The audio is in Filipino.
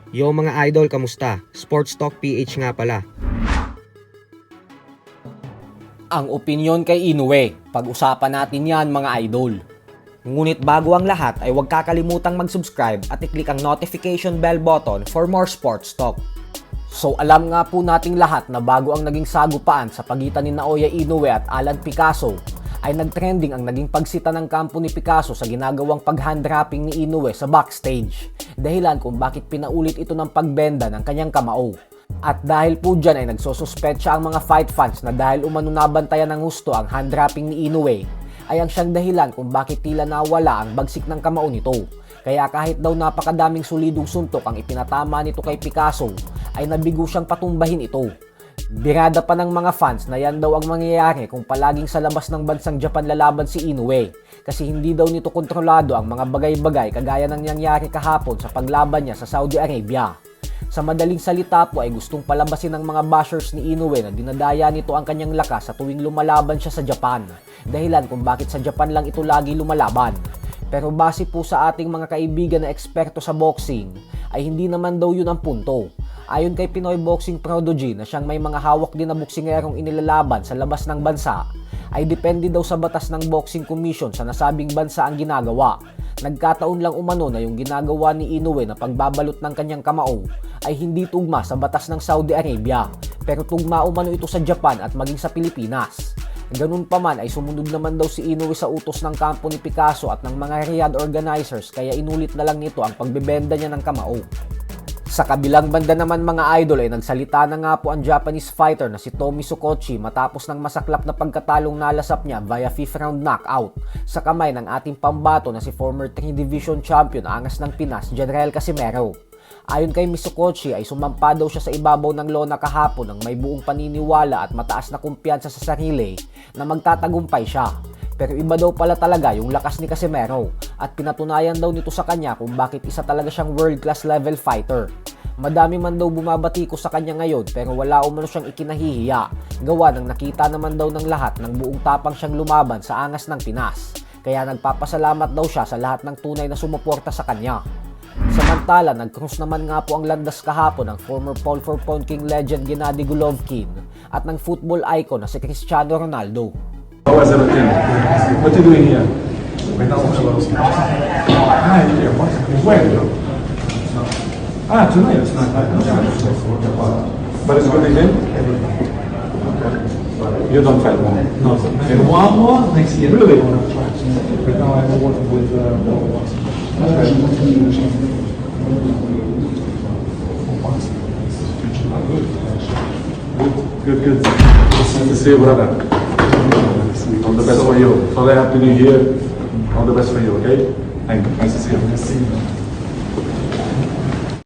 Yo mga idol, kamusta? Sports Talk PH nga pala. Ang opinyon kay Inoue, pag-usapan natin yan mga idol. Ngunit bago ang lahat ay huwag kakalimutang mag-subscribe at i-click ang notification bell button for more sports talk. So alam nga po nating lahat na bago ang naging sagupaan sa pagitan ni Naoya Inoue at Alan Picasso, ay nagtrending ang naging pagsita ng kampo ni Picasso sa ginagawang pag-handwrapping ni Inoue sa backstage. Dahilan kung bakit pinaulit ito ng pagbenda ng kanyang kamao. At dahil po dyan ay nagsosuspetsya ang mga fight fans na dahil umano nabantayan ng husto ang handwrapping ni Inoue, ay ang siyang dahilan kung bakit tila nawala ang bagsik ng kamao nito. Kaya kahit daw napakadaming solidong suntok ang ipinatama nito kay Picasso, ay nabigo siyang patumbahin ito. Birada pa ng mga fans na yan daw ang mangyayari kung palaging sa labas ng bansang Japan lalaban si Inoue, kasi hindi daw nito kontrolado ang mga bagay-bagay kagaya ng nangyari kahapon sa paglaban niya sa Saudi Arabia. Sa madaling salita po ay gustong palabasin ng mga bashers ni Inoue na dinadaya nito ang kanyang lakas sa tuwing lumalaban siya sa Japan, dahilan kung bakit sa Japan lang ito lagi lumalaban. Pero base po sa ating mga kaibigan na eksperto sa boxing, ay hindi naman daw yun ang punto. Ayon kay Pinoy Boxing Prodigy na siyang may mga hawak din na boksingerong inilalaban sa labas ng bansa, ay depende daw sa batas ng Boxing Commission sa nasabing bansa ang ginagawa. Nagkataon lang umano na yung ginagawa ni Inoue na pagbabalot ng kanyang kamao ay hindi tugma sa batas ng Saudi Arabia, pero tugma umano ito sa Japan at maging sa Pilipinas. Ganun pa man ay sumunod naman daw si Inoue sa utos ng kampo ni Picasso at ng mga Riyadh organizers, kaya inulit na lang nito ang pagbebenda niya ng kamao. Sa kabilang banda naman mga idol ay nagsalita na nga po ang Japanese fighter na si Tomi Sukochi matapos ng masaklap na pagkatalong nalasap niya via 5th round knockout sa kamay ng ating pambato na si former 3 Division Champion angas ng Pinas, General Casimero. Ayon kay Sukochi ay sumampa daw siya sa ibabaw ng lona kahapon ng may buong paniniwala at mataas na kumpiyansa sa sarili na magtatagumpay siya. Pero iba daw pala talaga yung lakas ni Casimero at pinatunayan daw nito sa kanya kung bakit isa talaga siyang world-class level fighter. Madami man daw bumabatiko sa kanya ngayon pero wala umano siyang ikinahihiya. Gawa ng nakita naman daw ng lahat ng buong tapang siyang lumaban sa angas ng Pinas. Kaya nagpapasalamat daw siya sa lahat ng tunay na sumuporta sa kanya. Samantala, nag-cruise naman nga po ang landas kahapon ng former Paul for Pound King legend Gennady Golovkin at ng football icon na si Cristiano Ronaldo. How was everything? What are you doing here? When? Tonight. But it's good again? You don't fight more? No. And one more next year? Really? But now I'm working with Good. Nice to see you, brother. All the best for you. For the Happy New Year. All the best for you, okay? Thank you. Nice to see you.